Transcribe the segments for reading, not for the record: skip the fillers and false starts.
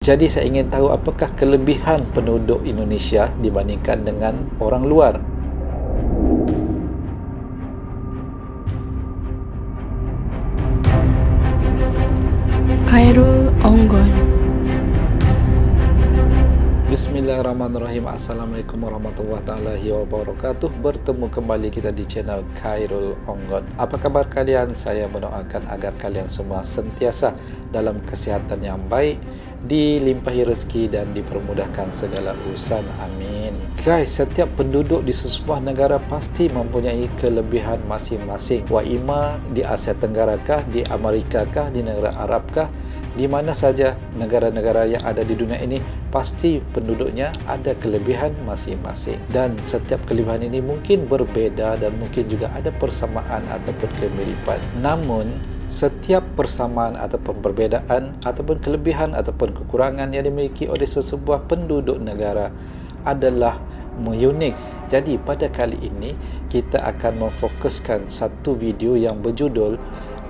Jadi saya ingin tahu apakah kelebihan penduduk Indonesia dibandingkan dengan orang luar. Khairul Onggon. Bismillahirrahmanirrahim. Assalamualaikum warahmatullahi wabarakatuh. Bertemu kembali kita di channel Khairul Onggon. Apa kabar kalian? Saya mendoakan agar kalian semua sentiasa dalam kesihatan yang baik, dilimpahi rezeki dan dipermudahkan segala urusan. Amin. Guys, setiap penduduk di sesebuah negara pasti mempunyai kelebihan masing-masing. Wa ima di Asia Tenggara kah, di Amerika kah, di negara Arab kah, di mana saja negara-negara yang ada di dunia ini, pasti penduduknya ada kelebihan masing-masing. Dan setiap kelebihan ini mungkin berbeda dan mungkin juga ada persamaan ataupun kemiripan. Namun, setiap persamaan ataupun perbedaan ataupun kelebihan ataupun kekurangan yang dimiliki oleh sesebuah penduduk negara adalah unik. Jadi pada kali ini kita akan memfokuskan satu video yang berjudul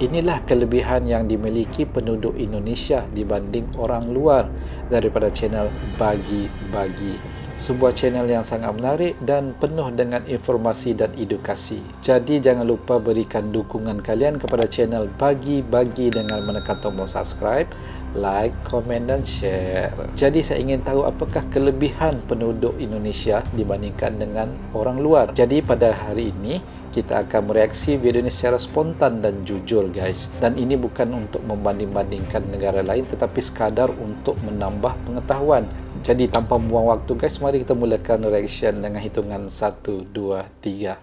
"Inilah kelebihan yang dimiliki penduduk Indonesia dibanding orang luar" daripada channel Bagi-Bagi. Sebuah channel yang sangat menarik dan penuh dengan informasi dan edukasi. Jadi jangan lupa berikan dukungan kalian kepada channel Bagi-Bagi dengan menekan tombol subscribe, like, komen dan share. Jadi saya ingin tahu apakah kelebihan penduduk Indonesia dibandingkan dengan orang luar. Jadi pada hari ini kita akan mereaksi video ini secara spontan dan jujur guys. Dan ini bukan untuk membanding-bandingkan negara lain, tetapi sekadar untuk menambah pengetahuan. Jadi tanpa membuang waktu guys, mari kita mulakan reaction dengan hitungan 1, 2, 3.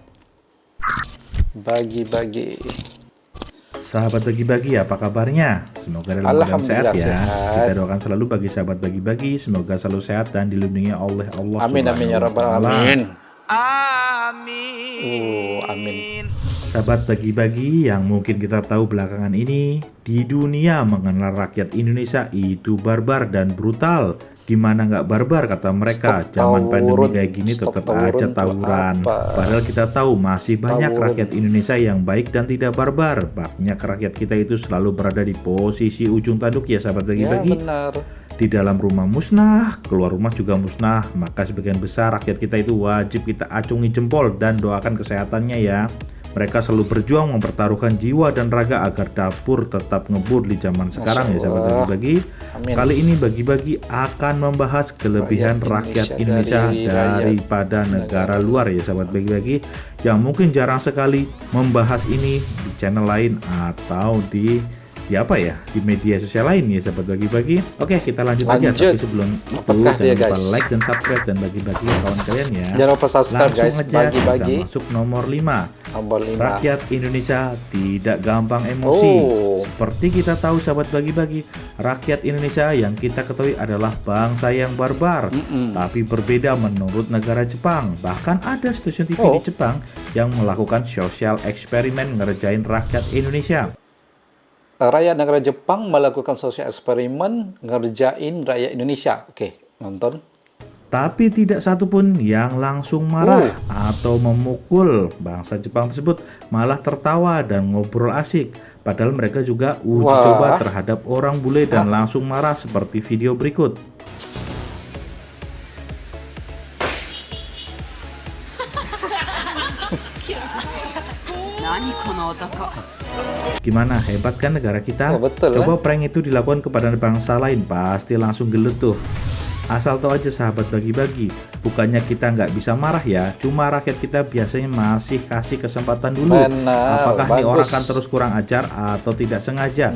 Bagi-bagi. Sahabat Bagi-Bagi, apa kabarnya? Semoga dalam keadaan sehat ya. Kita doakan selalu bagi sahabat Bagi-Bagi, semoga selalu sehat dan dilindungi oleh Allah. Amin amin ya rabbal alamin. Amin. Amin. Sahabat Bagi-Bagi, yang mungkin kita tahu belakangan ini, di dunia mengenal rakyat Indonesia itu barbar dan brutal. Gimana nggak barbar kata mereka, zaman pandemi kayak gini tetap aja tawuran. Padahal kita tahu masih banyak rakyat Indonesia yang baik dan tidak barbar. Banyak rakyat kita itu selalu berada di posisi ujung tanduk ya sahabat Bagi-Bagi. Ya, benar. Di dalam rumah musnah, keluar rumah juga musnah. Maka sebagian besar rakyat kita itu wajib kita acungi jempol dan doakan kesehatannya ya. Mereka selalu berjuang mempertaruhkan jiwa dan raga agar dapur tetap ngebul di zaman sekarang ya sahabat Bagi-Bagi. Kali ini Bagi-Bagi akan membahas kelebihan rakyat Indonesia daripada negara luar ya sahabat Bagi-Bagi, yang mungkin jarang sekali membahas ini di channel lain atau di media sosial lain ya sahabat Bagi-Bagi. Oke, kita lanjut aja, tapi sebelum itu jangan lupa like dan subscribe dan bagi-bagi ke kawan kalian ya. Jangan lupa subscribe guys. Langsung aja Bagi-Bagi. kita masuk nomor 5. Nomor 5. Rakyat Indonesia tidak gampang emosi. Seperti kita tahu sahabat Bagi-Bagi, rakyat Indonesia yang kita ketahui adalah bangsa yang barbar. Tapi berbeda menurut negara Jepang. Bahkan ada stasiun TV di Jepang yang melakukan sosial eksperimen ngerjain rakyat Indonesia. Rakyat negara Jepang melakukan sosial eksperimen ngerjain rakyat Indonesia. Oke, nonton. Tapi tidak satupun yang langsung marah atau memukul. Bangsa Jepang tersebut malah tertawa dan ngobrol asik. Padahal mereka juga uji coba terhadap orang bule dan langsung marah seperti video berikut. Gimana, hebat kan negara kita? Betul, coba prank itu dilakukan kepada bangsa lain, pasti langsung gelut tuh. Asal tahu aja sahabat Bagi-Bagi, bukannya kita nggak bisa marah ya, cuma rakyat kita biasanya masih kasih kesempatan dulu. Apakah nih orang akan terus kurang ajar atau tidak sengaja?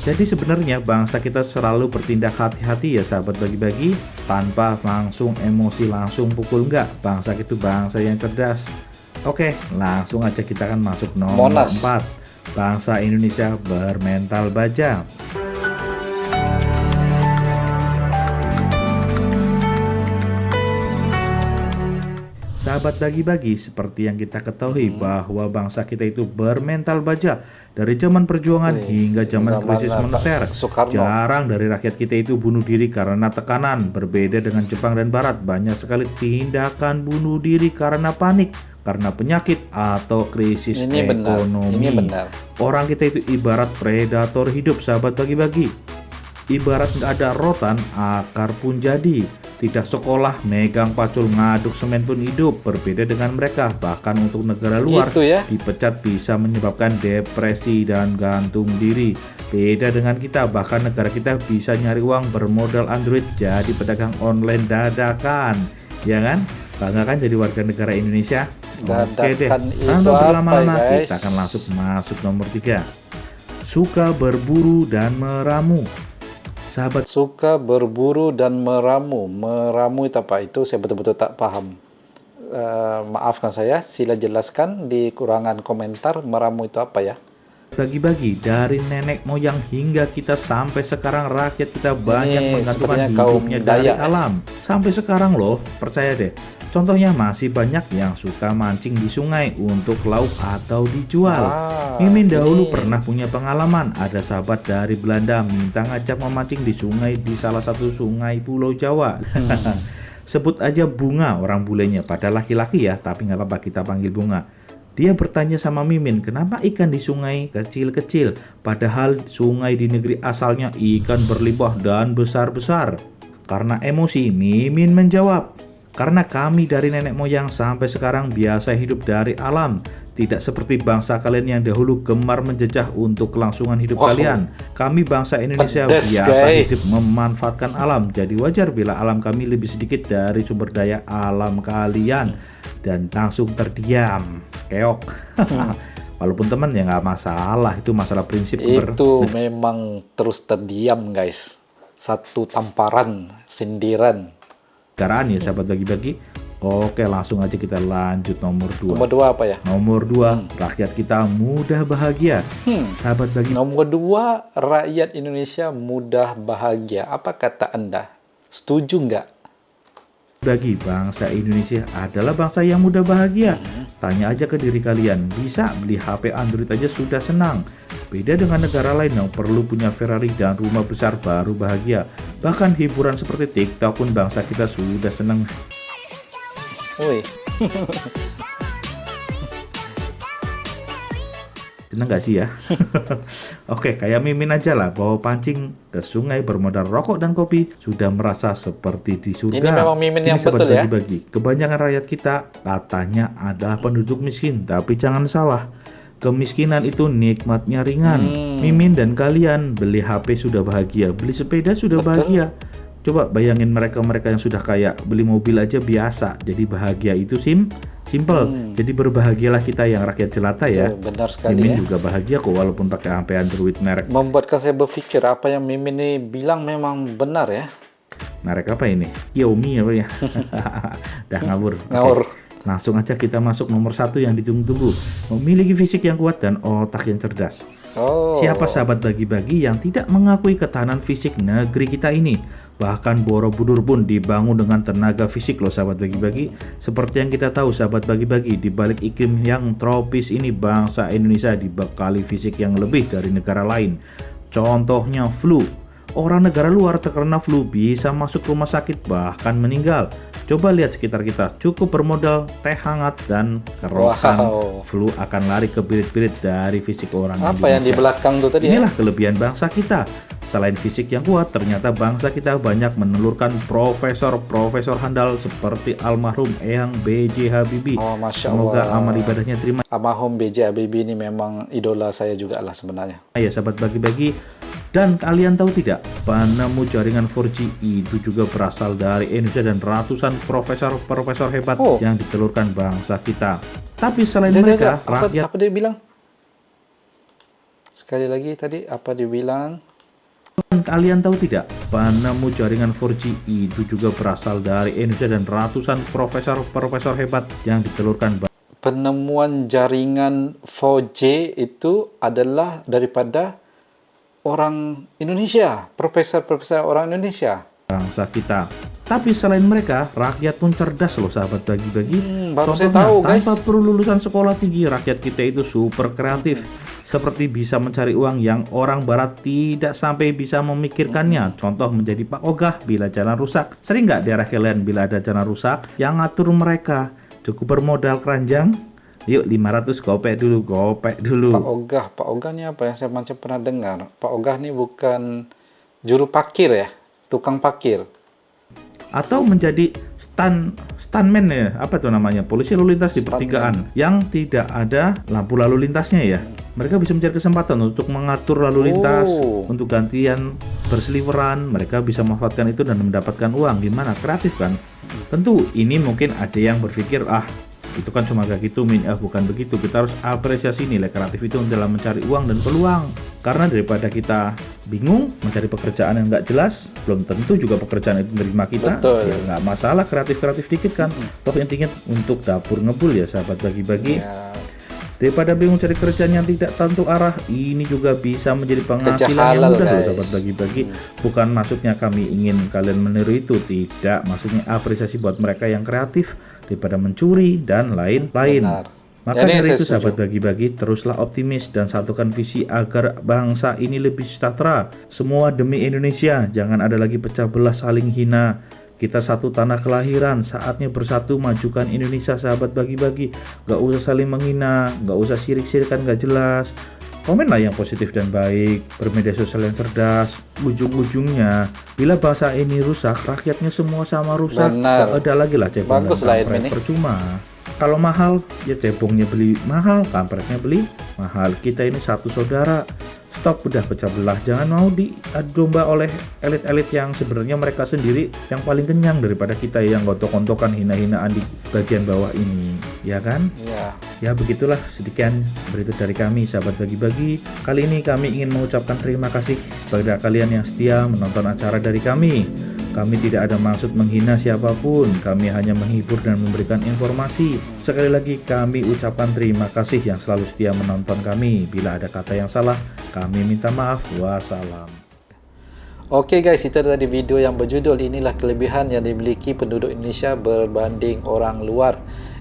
Jadi sebenarnya bangsa kita selalu bertindak hati-hati ya sahabat Bagi-Bagi, tanpa langsung emosi langsung pukul, enggak. Bangsa itu bangsa yang cerdas. Oke, langsung aja kita akan masuk nomor 4. Bangsa Indonesia bermental baja. Sahabat Bagi-Bagi, seperti yang kita ketahui bahwa bangsa kita itu bermental baja dari zaman perjuangan hingga zaman krisis moneter. Jarang dari rakyat kita itu bunuh diri karena tekanan. Berbeda dengan Jepang dan Barat, banyak sekali tindakan bunuh diri karena panik, karena penyakit atau krisis ekonomi. Ini benar. Orang kita itu ibarat predator hidup sahabat Bagi-Bagi. Ibarat nggak ada rotan, akar pun jadi. Tidak sekolah, megang pacul, ngaduk semen pun hidup. Berbeda dengan mereka, bahkan untuk negara luar, Gitu ya. dipecat bisa menyebabkan depresi dan gantung diri. Beda dengan kita, bahkan negara kita bisa nyari uang bermodal Android jadi pedagang online dadakan. Ya kan? Bangga kan jadi warga negara Indonesia? Oke deh, Dadakan itu tanpa apa, berlama-lama guys? kita akan langsung masuk nomor 3. Suka berburu dan meramu. Sahabat, Suka berburu dan meramu. Meramu itu apa? Itu saya betul-betul tak paham. Maafkan saya, sila jelaskan di kurangan komentar. Meramu itu apa ya? bagi-bagi dari nenek moyang hingga kita sampai sekarang rakyat kita banyak Ini menggantungkan sepertinya kaum hidupnya dari Dayak, ya? alam. Sampai sekarang loh, percaya deh. Contohnya masih banyak yang suka mancing di sungai untuk lauk atau dijual. Mimin dahulu pernah punya pengalaman, ada sahabat dari Belanda minta ngajak memancing di sungai di salah satu sungai Pulau Jawa. Sebut aja Bunga orang bulenya, pada laki-laki ya, tapi nggak apa-apa kita panggil Bunga. Dia bertanya sama Mimin, kenapa ikan di sungai kecil-kecil, padahal sungai di negeri asalnya ikan berlimpah dan besar-besar. Karena emosi, Mimin menjawab, karena kami dari nenek moyang sampai sekarang biasa hidup dari alam. Tidak seperti bangsa kalian yang dahulu gemar menjejah untuk kelangsungan hidup kalian. Kami bangsa Indonesia Pedes, biasa guys. hidup memanfaatkan alam. Jadi wajar bila alam kami lebih sedikit dari sumber daya alam kalian. Dan langsung terdiam. Keok. Walaupun teman ya nggak masalah. Itu masalah prinsip. Itu memang terus terdiam, guys. Satu tamparan, sindiran. Negaraan ya sahabat bagi-bagi. Oke, langsung aja kita lanjut nomor 2. Nomor 2 apa ya? Nomor 2, rakyat kita mudah bahagia. Sahabat bagi Nomor 2, rakyat Indonesia mudah bahagia. Apa kata Anda? Setuju nggak? bagi bangsa Indonesia adalah bangsa yang mudah bahagia. Tanya aja ke diri kalian, bisa beli HP Android aja sudah senang. Beda dengan negara lain yang perlu punya Ferrari dan rumah besar baru bahagia. Bahkan hiburan seperti TikTok pun bangsa kita sudah senang. Woi, Seneng gak sih ya? Oke, kayak Mimin aja lah, bawa pancing ke sungai bermodal rokok dan kopi, sudah merasa seperti di surga. Ini memang Mimin yang Sahabat betul ya? bagi-bagi. Kebanyakan rakyat kita katanya adalah penduduk miskin, tapi jangan salah. Kemiskinan itu nikmatnya ringan. Mimin dan kalian beli HP sudah bahagia, beli sepeda sudah bahagia. Coba bayangin mereka-mereka yang sudah kaya, beli mobil aja biasa. Jadi bahagia itu simple. Jadi berbahagialah kita yang rakyat jelata ya. Tuh, benar sekali Mimin ya. juga bahagia kok walaupun pakai HP Android merek. Membuatkan saya berpikir apa yang Mimin ini bilang memang benar ya. Merek apa ini? Xiaomi apa ya? Dah ngawur. Oke. Ngawur. Langsung aja kita masuk nomor 1 yang ditunggu-tunggu. Memiliki fisik yang kuat dan otak yang cerdas. Oh, Siapa sahabat bagi-bagi yang tidak mengakui ketahanan fisik negeri kita ini? Bahkan Borobudur pun dibangun dengan tenaga fisik loh sahabat bagi-bagi. Seperti yang kita tahu sahabat bagi-bagi, di balik iklim yang tropis ini bangsa Indonesia dibekali fisik yang lebih dari negara lain. Contohnya flu. Orang negara luar terkena flu bisa masuk rumah sakit bahkan meninggal. Coba lihat sekitar kita, cukup bermodal teh hangat dan kerokan. Wow. Flu akan lari ke birit-birit dari fisik orang apa yang di Indonesia. belakang tuh tadi ya? Inilah kelebihan bangsa kita. Selain fisik yang kuat, ternyata bangsa kita banyak menelurkan profesor-profesor handal seperti almarhum Eyang B.J. Habibie. Oh, Masya Semoga Allah. amal ibadahnya terima Almarhum B.J. Habibie ini memang idola saya juga lah sebenarnya. ya sahabat bagi-bagi. Dan kalian tahu tidak, penemu jaringan 4G itu juga berasal dari Indonesia dan ratusan profesor-profesor hebat yang ditelurkan bangsa kita. Tapi selain mereka, rakyat Apa dia bilang? Sekali lagi tadi, apa dia bilang? kalian tahu tidak, penemu jaringan 4G itu juga berasal dari Indonesia dan ratusan profesor-profesor hebat yang ditelurkan Penemuan jaringan 4G itu adalah daripada orang Indonesia, profesor-profesor orang Indonesia. bangsa kita. Tapi selain mereka, rakyat pun cerdas loh sahabat bagi-bagi. Baru saya Contohnya, tahu, guys. tanpa perlu lulusan sekolah tinggi, rakyat kita itu super kreatif. Seperti bisa mencari uang yang orang barat tidak sampai bisa memikirkannya. Contoh menjadi Pak Ogah bila jalan rusak. Sering nggak daerah kalian bila ada jalan rusak? Yang ngatur mereka. Cukup bermodal keranjang. Yuk 500 gopek dulu. Pak Ogah ini apa yang saya macam pernah dengar? Pak Ogah ini bukan juru parkir ya, tukang parkir. Atau menjadi stuntman ya, apa tuh namanya, polisi lalu lintas di pertigaan yang tidak ada lampu lalu lintasnya ya. Mereka bisa mencari kesempatan untuk mengatur lalu lintas, untuk gantian berseliweran. Mereka bisa memanfaatkan itu dan mendapatkan uang. Gimana, kreatif kan? Tentu ini mungkin ada yang berpikir, itu kan cuma kayak gitu, bukan begitu. Kita harus apresiasi nilai kreatif itu dalam mencari uang dan peluang. Karena daripada kita bingung mencari pekerjaan yang nggak jelas, belum tentu juga pekerjaan itu menerima kita. Betul. Ya nggak masalah, kreatif dikit kan. Toh intinya untuk dapur ngebul ya sahabat bagi-bagi. Ya. Daripada bingung cari kerjaan yang tidak tentu arah, ini juga bisa menjadi penghasilan Kerja yang halal, mudah loh guys. sahabat bagi-bagi. Bukan maksudnya kami ingin kalian meniru itu, tidak. Maksudnya apresiasi buat mereka yang kreatif daripada mencuri dan lain-lain. Benar. Maka Jadi dari saya itu setuju. sahabat bagi-bagi, teruslah optimis dan satukan visi agar bangsa ini lebih sejahtera. Semua demi Indonesia, jangan ada lagi pecah belah saling hina. Kita satu tanah kelahiran, saatnya bersatu majukan Indonesia sahabat bagi-bagi. Gak usah saling menghina, gak usah sirik-sirikan gak jelas. Komenlah yang positif dan baik, bermedia sosial yang cerdas. Ujung-ujungnya, bila bangsa ini rusak, rakyatnya semua sama rusak. Benar. Gak ada lagi lah cebong Bagus dan lah kampret, ini. percuma. Kalau mahal, ya cebongnya beli mahal, kampretnya beli mahal. Kita ini satu saudara. Stop udah pecah belah, jangan mau diadu domba oleh elit-elit yang sebenarnya mereka sendiri yang paling kenyang daripada kita yang gontok-gontokan hina-hinaan di bagian bawah ini, ya kan? Ya. Ya begitulah sekian berita dari kami sahabat bagi-bagi. Kali ini kami ingin mengucapkan terima kasih kepada kalian yang setia menonton acara dari kami. Kami tidak ada maksud menghina siapapun, kami hanya menghibur dan memberikan informasi. Sekali lagi kami ucapkan terima kasih yang selalu setia menonton kami. Bila ada kata yang salah, kami minta maaf. Wassalam. Oke guys, itu tadi video yang berjudul inilah kelebihan yang dimiliki penduduk Indonesia berbanding orang luar.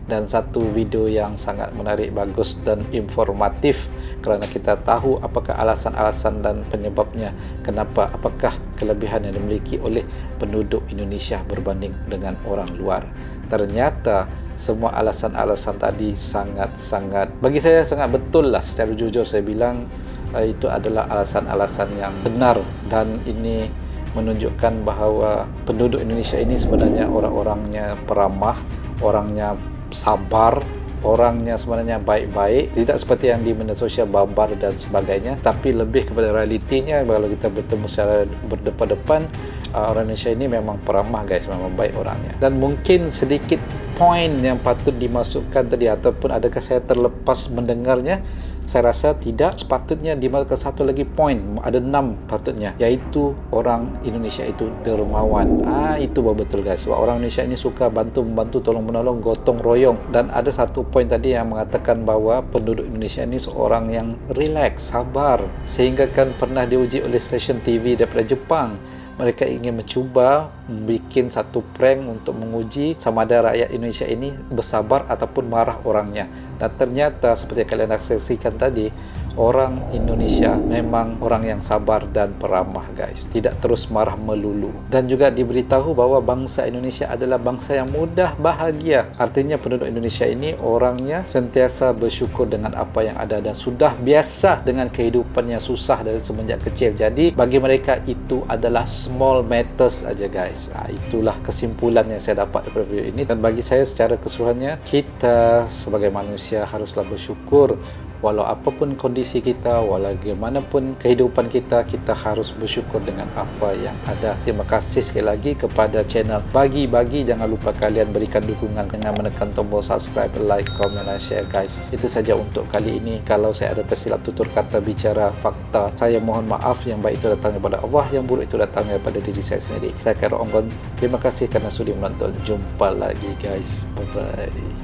Dan satu video yang sangat menarik, bagus dan informatif kerana kita tahu apakah alasan-alasan dan penyebabnya kenapa, apakah kelebihan yang dimiliki oleh penduduk Indonesia berbanding dengan orang luar. Ternyata semua alasan-alasan tadi sangat-sangat, bagi saya sangat betul lah, secara jujur saya bilang itu adalah alasan-alasan yang benar, dan ini menunjukkan bahawa penduduk Indonesia ini sebenarnya orang-orangnya peramah, orangnya sabar, orangnya sebenarnya baik-baik, tidak seperti yang di media sosial barbar dan sebagainya, tapi lebih kepada realitinya. Kalau kita bertemu secara berdepan-depan, orang Indonesia ini memang peramah guys, memang baik orangnya. Dan mungkin sedikit poin yang patut dimasukkan tadi, ataupun adakah saya terlepas mendengarnya, saya rasa tidak, sepatutnya dimasukkan satu lagi poin, ada 6 patutnya, iaitu orang Indonesia itu dermawan. Itu betul guys, sebab orang Indonesia ini suka bantu-membantu, tolong-menolong, gotong royong. Dan ada satu poin tadi yang mengatakan bahawa penduduk Indonesia ini seorang yang relax, sabar, sehingga kan pernah diuji oleh stesen TV daripada Jepang. Mereka ingin mencuba bikin satu prank untuk menguji sama ada rakyat Indonesia ini bersabar ataupun marah orangnya. Dan ternyata seperti yang kalian saksikan tadi, orang Indonesia memang orang yang sabar dan peramah guys, tidak terus marah melulu. Dan juga diberitahu bahawa bangsa Indonesia adalah bangsa yang mudah bahagia. Artinya penduduk Indonesia ini orangnya sentiasa bersyukur dengan apa yang ada dan sudah biasa dengan kehidupan yang susah dari semenjak kecil. Jadi bagi mereka itu adalah small matters aja guys. Itulah kesimpulan yang saya dapat dari video ini. Dan bagi saya secara keseluruhannya, kita sebagai manusia haruslah bersyukur. Walau apapun kondisi kita, walau bagaimanapun kehidupan kita, kita harus bersyukur dengan apa yang ada. Terima kasih sekali lagi kepada channel Bagi-Bagi. Jangan lupa kalian berikan dukungan dengan menekan tombol subscribe, like, comment, dan share guys. Itu saja untuk kali ini. Kalau saya ada tersilap tutur kata, bicara fakta, saya mohon maaf. Yang baik itu datang daripada Allah, yang buruk itu datang daripada diri saya sendiri. Saya Khairul Onggon. Terima kasih kerana sudi menonton. Jumpa lagi guys. Bye-bye.